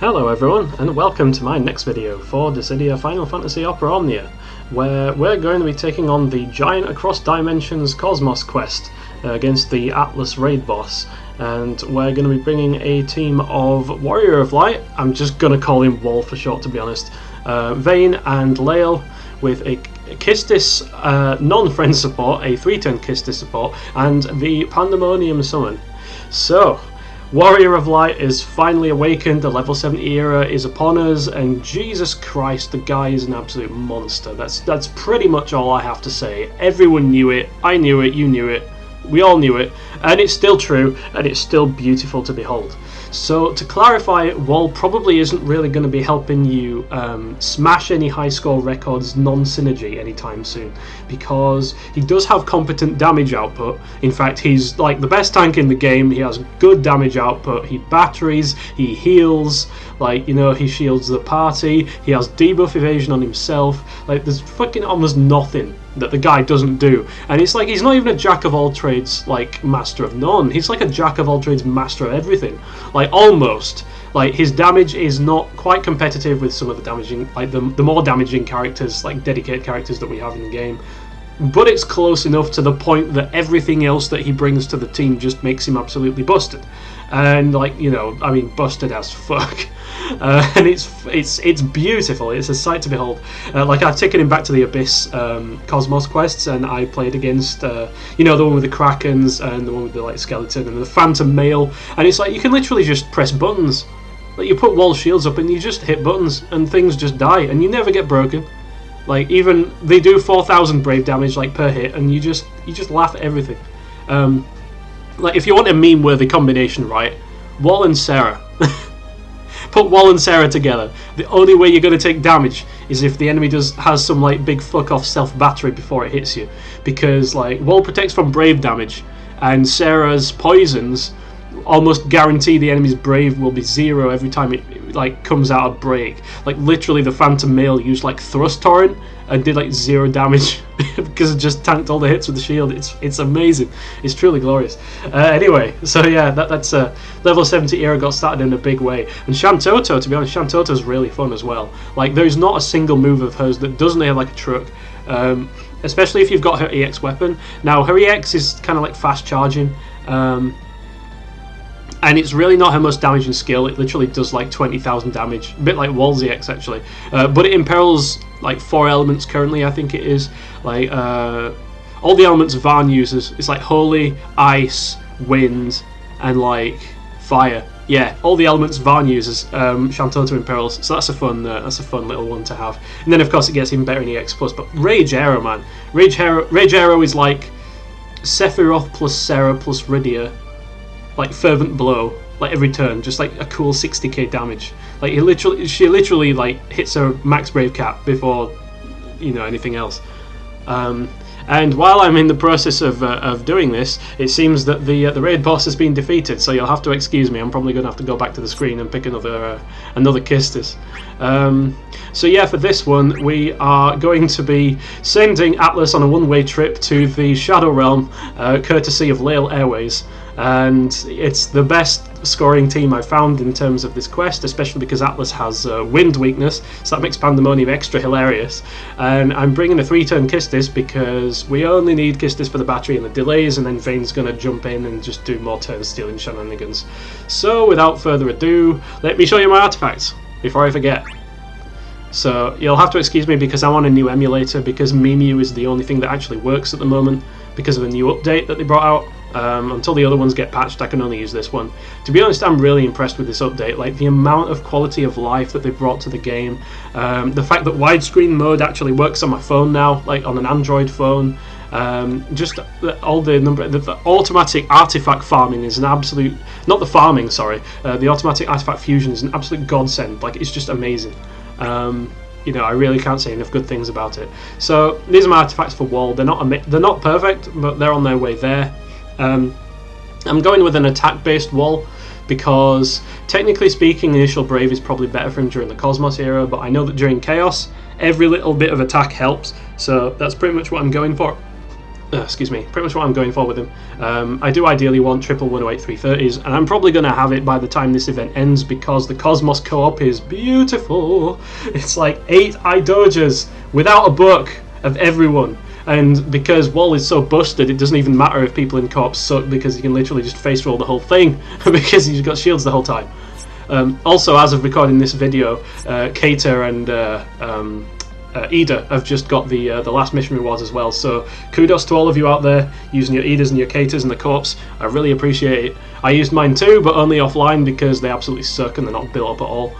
Hello everyone, and welcome to my next video for Dissidia Final Fantasy Opera Omnia, where we're going to be taking on the Giant Across Dimensions Cosmos quest against the Atlas raid boss, and we're going to be bringing a team of Warrior of Light. I'm just going to call him WoL for short, to be honest. Vayne and Layle with a Kistis non-friend support, a 3-turn Kistis support, and the Pandemonium summon. So, Warrior of Light is finally awakened, the level 70 era is upon us, and Jesus Christ, the guy is an absolute monster. That's pretty much all I have to say. Everyone knew it, I knew it, you knew it, we all knew it, and it's still true, and it's still beautiful to behold. So to clarify, WoL probably isn't really going to be helping you smash any high score records non-synergy anytime soon, because he does have competent damage output. In fact, he's like the best tank in the game. He has good damage output, he batteries, he heals, like, you know, he shields the party, he has debuff evasion on himself. Like, there's fucking almost nothing that the guy doesn't do, and it's like he's not even a jack of all trades, like master of none. He's like a jack of all trades, master of everything, like almost. Like, his damage is not quite competitive with some of the damaging, like the more damaging characters, like dedicated characters that we have in the game, but it's close enough to the point that everything else that he brings to the team just makes him absolutely busted. And, like, you know, I mean, busted as fuck. And it's beautiful. It's a sight to behold. Like, I've taken him back to the Abyss Cosmos quests, and I played against, you know, the one with the Krakens and the one with the like skeleton and the Phantom Male. And it's like you can literally just press buttons. Like, you put wall shields up and you just hit buttons, and things just die, and you never get broken. Like, even they do 4,000 brave damage like per hit, and you just laugh at everything. Like, if you want a meme-worthy combination, right? Wall and Sarah. Put Wall and Sarah together. The only way you're going to take damage is if the enemy has some like big fuck off self battery before it hits you, because like Wall protects from brave damage, and Sarah's poisons almost guarantee the enemy's brave will be 0 every time it like comes out of break. Like, literally the Phantom Male used like thrust torrent and did like 0 damage because it just tanked all the hits with the shield. It's amazing. It's truly glorious. Anyway, so yeah, that's level 70 era got started in a big way. And Shantoto, to be honest, Shantoto's really fun as well. Like, there's not a single move of hers that doesn't hit like a truck. Especially if you've got her EX weapon. Now, her EX is kind of like fast charging. And it's really not her most damaging skill. It literally does like 20,000 damage, a bit like Wall's EX actually. But it imperils like 4 elements currently, I think it is. Like all the elements Vayne uses. It's like holy, ice, wind, and like fire. Yeah, all the elements Vayne uses, Shantoto imperils. So that's a fun little one to have. And then of course it gets even better in EX plus. But Rage Arrow, man, Rage Arrow is like Sephiroth plus Sarah plus Rydia. Like fervent blow, like every turn, just like a cool 60k damage. Like, she literally like hits her max brave cap before, you know, anything else. And while I'm in the process of doing this, it seems that the raid boss has been defeated. So you'll have to excuse me. I'm probably going to have to go back to the screen and pick another Kistis. So yeah, for this one, we are going to be sending Atlas on a one-way trip to the Shadow Realm, courtesy of Layle Airways. And it's the best scoring team I've found in terms of this quest, especially because Atlas has wind weakness, so that makes Pandemonium extra hilarious. And I'm bringing a 3-turn Kistis because we only need Kistis for the battery and the delays, and then Vayne's going to jump in and just do more turn stealing shenanigans. So without further ado, let me show you my artifacts before I forget. So you'll have to excuse me because I'm on a new emulator, because Memu is the only thing that actually works at the moment because of a new update that they brought out. Until the other ones get patched, I can only use this one. To be honest, I'm really impressed with this update. Like, the amount of quality of life that they've brought to the game, the fact that widescreen mode actually works on my phone now, like on an Android phone. Just all the automatic artifact farming is an absolute, not the farming, sorry, the automatic artifact fusion is an absolute godsend. Like, it's just amazing. You know, I really can't say enough good things about it. So these are my artifacts for WoL. They're not perfect, but they're on their way there. I'm going with an attack-based Wall because, technically speaking, Initial Brave is probably better for him during the Cosmos era, but I know that during Chaos, every little bit of attack helps, so that's pretty much what I'm going for. excuse me, pretty much what I'm going for with him. I do ideally want triple 108 330s, and I'm probably going to have it by the time this event ends because the Cosmos co-op is beautiful. It's like 8 idojas without a book of everyone. And because WoL is so busted, it doesn't even matter if people in co-op suck because you can literally just face roll the whole thing because you've got shields the whole time. Also, as of recording this video, Kater and Ida have just got the last mission rewards as well, so kudos to all of you out there using your Idas and your Katers and the co-ops. I really appreciate it. I used mine too, but only offline because they absolutely suck and they're not built up at all.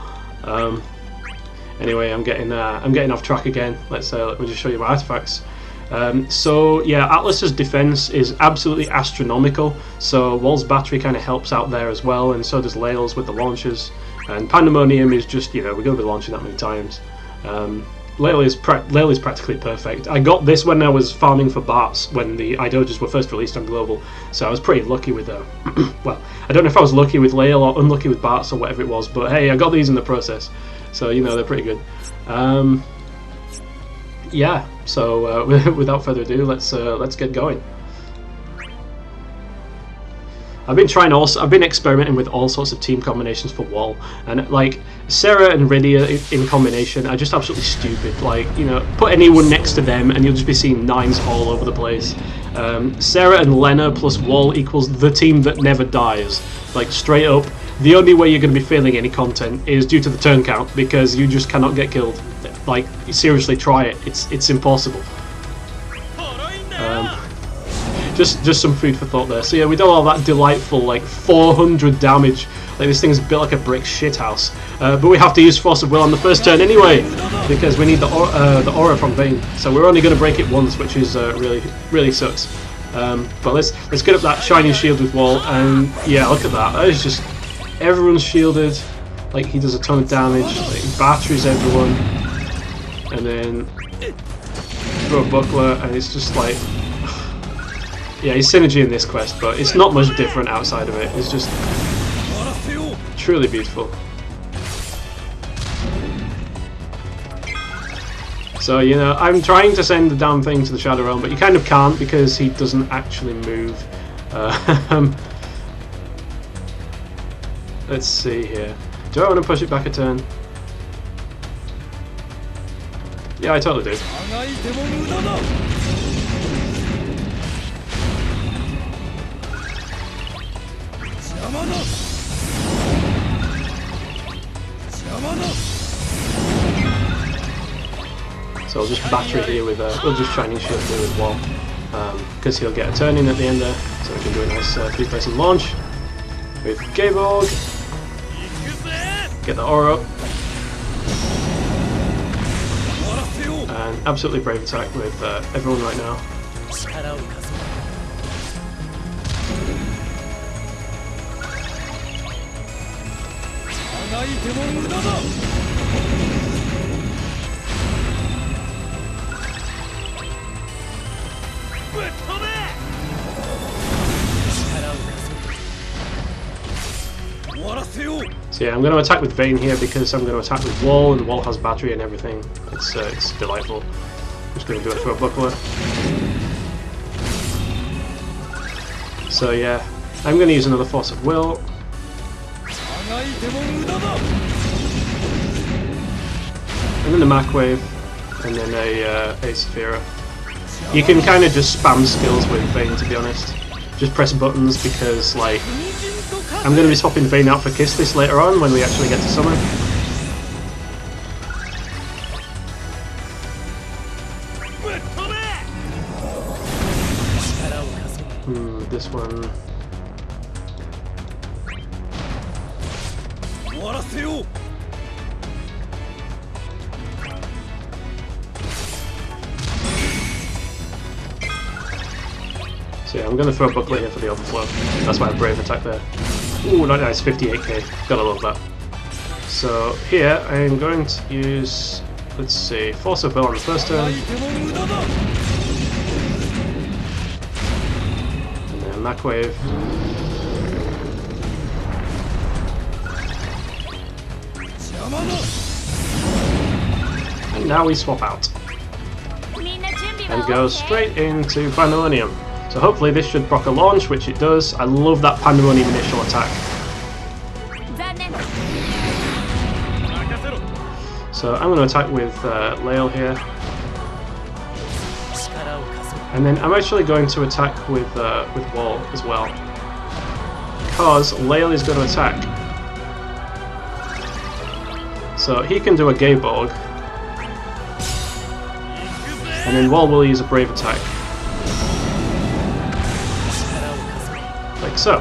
Anyway, I'm getting off track again. Let me just show you my artifacts. So yeah, Atlas's defense is absolutely astronomical, so WoL's battery kind of helps out there as well, and so does Layle's with the launchers, and Pandemonium is just, you know, we're going to be launching that many times. Layle is practically perfect. I got this when I was farming for Barts when the idojas were first released on Global, so I was pretty lucky with well, I don't know if I was lucky with Layle or unlucky with Barts or whatever it was, but hey, I got these in the process, so you know, they're pretty good. Yeah, so without further ado, let's get going. I've been experimenting with all sorts of team combinations for WoL, and like Sarah and Rydia in combination are just absolutely stupid. Like, you know, put anyone next to them and you'll just be seeing 9s all over the place. Sarah and Lena plus WoL equals the team that never dies. Like, straight up, the only way you're going to be feeling any content is due to the turn count, because you just cannot get killed. Like, seriously, try it. It's impossible. Just some food for thought there. So yeah, we did all that delightful, like, 400 damage. Like, this thing's built like a brick shithouse. But we have to use Force of Will on the first turn anyway, because we need the aura from Vayne. So we're only going to break it once, which is really sucks. But let's get up that shining shield with Wall, and yeah, look at that. That is just, everyone's shielded. Like, he does a ton of damage. Like, he batteries everyone, and then throw a buckler, and it's just like, yeah, he's synergy in this quest, but it's not much different outside of it. It's just truly beautiful. So, you know, I'm trying to send the damn thing to the Shadow Realm, but you kind of can't because he doesn't actually move. Let's see here. Do I want to push it back a turn? Yeah, I totally do. So I'll just battery here with we'll just shining shield here with Wall, because he'll get a turn in at the end there, so we can do a nice 3-person launch with Gaborg. Get the aura up, and absolutely brave attack with everyone right now. So yeah, I'm going to attack with Vayne here because I'm going to attack with Wall, and Wall has battery and everything. It's delightful. I'm just going to do it for a buckler. So yeah, I'm going to use another Force of Will. And then a Mach Wave, and then a Saphira. You can kind of just spam skills with Vayne, to be honest. Just press buttons, because like, I'm going to be swapping Vayne out for Kiss this later on when we actually get to summon. This one. So yeah, I'm going to throw a buckler here for the overflow. That's why I brave attack there. Ooh, nice, 58k. Gotta love that. So here I am going to use, let's see, Force of Will on the first turn. And then Mach Wave. And now we swap out. and goes straight into Pandemonium. So hopefully this should proc a launch, which it does. I love that Pandemonium initial attack. So I'm going to attack with Layle here. And then I'm actually going to attack with WoL as well. Because Layle is going to attack. So he can do a Gayborg. And then WoL will use a Brave attack. Like so.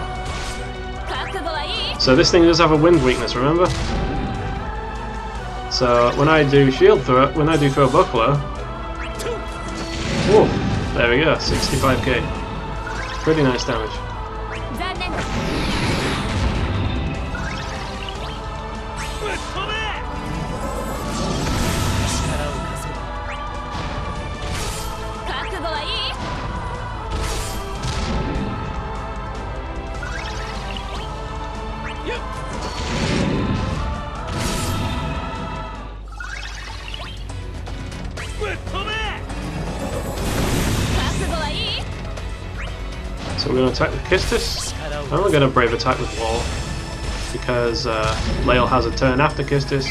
So this thing does have a wind weakness, remember? So when I do shield throw, when I do throw buckler, whoa, there we go, 65k. Pretty nice damage. So we're going to attack with Kistis. And we're going to Brave attack with WoL, because Layle has a turn after Kistis.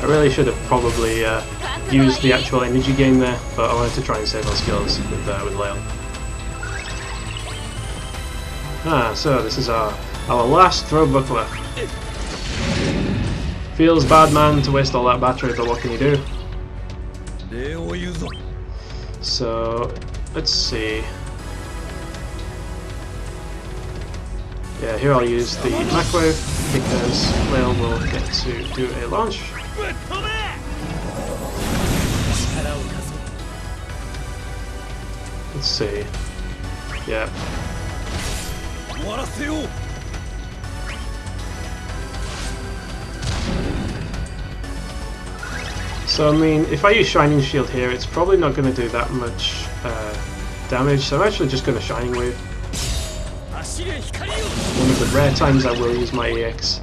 I really should have probably used the actual energy gain there, but I wanted to try and save on skills with Layle. So this is our last throw buckler. Feels bad, man, to waste all that battery, but what can you do? So let's see. Yeah, here I'll use the Microwave because Layle will get to do a launch. Let's see. Yeah. So I mean, if I use Shining Shield here, it's probably not going to do that much damage, so I'm actually just going to Shining Wave. One of the rare times I will use my EX.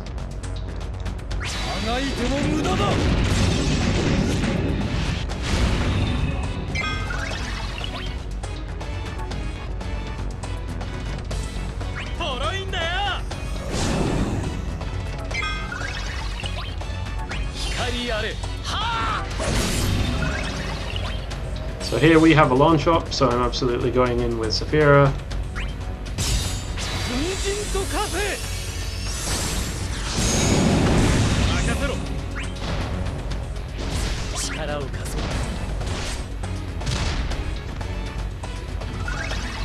So here we have a launch up, so I'm absolutely going in with Saphira.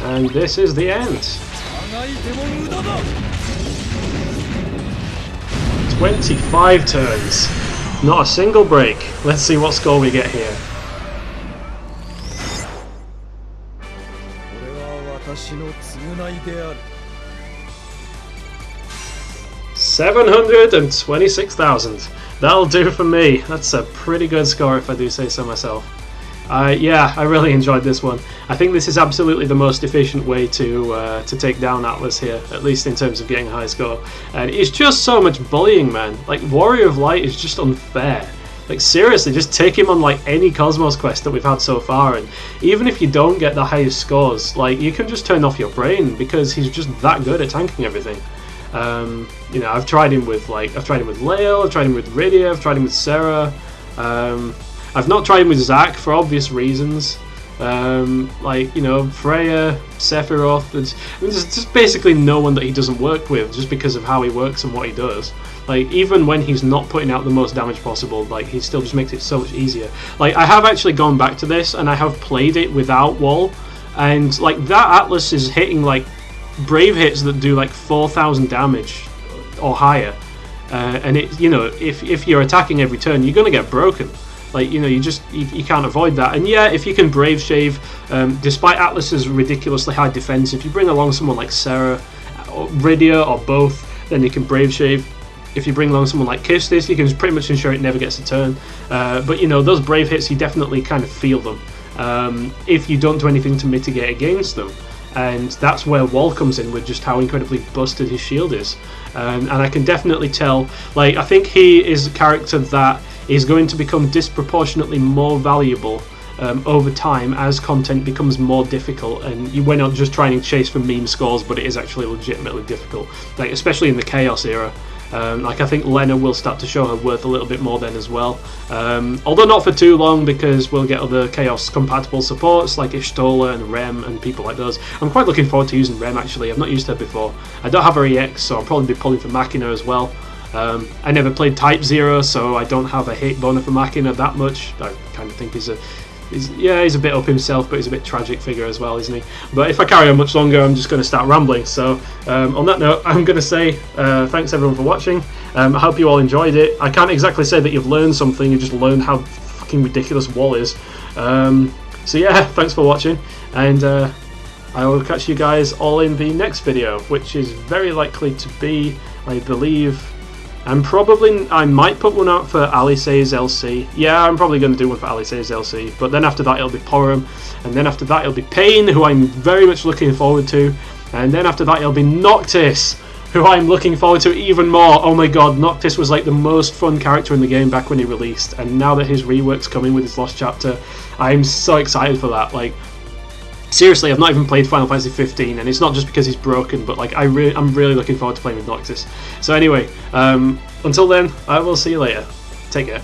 And this is the end. 25 turns. Not a single break. Let's see what score we get here. $726,000. That'll do for me. That's a pretty good score if I do say so myself. Yeah, I really enjoyed this one. I think this is absolutely the most efficient way to take down Atlas here, at least in terms of getting a high score. And it's just so much bullying, man. Like, Warrior of Light is just unfair. Like, seriously, just take him on like any Cosmos quest that we've had so far, and even if you don't get the highest scores, like, you can just turn off your brain because he's just that good at tanking everything. You know, I've tried him with Layle, I've tried him with Rydia, I've tried him with Sarah. I've not tried him with Zac for obvious reasons. Like, you know, Freya, Sephiroth, I mean, there's just basically no one that he doesn't work with just because of how he works and what he does. Like, even when he's not putting out the most damage possible, like, he still just makes it so much easier. Like, I have actually gone back to this and I have played it without WoL, and like, that Atlas is hitting like Brave hits that do like 4,000 damage or higher, and it, you know, if you're attacking every turn, you're gonna get broken. Like, you know, you can't avoid that. And yeah, if you can Brave Shave, despite Atlas's ridiculously high defense, if you bring along someone like Sarah, or Rydia, or both, then you can Brave Shave. If you bring along someone like Kistis, you can pretty much ensure it never gets a turn. But, you know, those Brave hits, you definitely kind of feel them. if you don't do anything to mitigate against them. And that's where WoL comes in with just how incredibly busted his shield is. And I can definitely tell, like, I think he is a character that is going to become disproportionately more valuable over time as content becomes more difficult, and we're not just trying to chase for meme scores, but it is actually legitimately difficult, like especially in the Chaos era. Like I think Lena will start to show her worth a little bit more then as well, although not for too long, because we'll get other Chaos compatible supports like Ishtola and Rem and people like those. I'm quite looking forward to using Rem actually. I've not used her before. I don't have her EX, so I'll probably be pulling for Machina as well. I never played Type 0, so I don't have a hate boner for Machina that much. I kind of think he's a bit up himself, but he's a bit tragic figure as well, isn't he? But if I carry on much longer, I'm just going to start rambling. So on that note, I'm going to say thanks everyone for watching. I hope you all enjoyed it. I can't exactly say that you've learned something, you've just learned how fucking ridiculous WoL is. So yeah, thanks for watching, and I will catch you guys all in the next video, which is very likely to be, I believe, I might put one out for Alisaie's LC. Yeah, I'm probably going to do one for Alisaie's LC, but then after that it'll be Porum, and then after that it'll be Paine, who I'm very much looking forward to, and then after that it'll be Noctis, who I'm looking forward to even more. Oh my god, Noctis was like the most fun character in the game back when he released, and now that his rework's coming with his Lost Chapter, I'm so excited for that. Like, seriously, I've not even played Final Fantasy 15, and it's not just because he's broken, but like I'm really looking forward to playing with Noctis. So anyway, until then, I will see you later. Take care.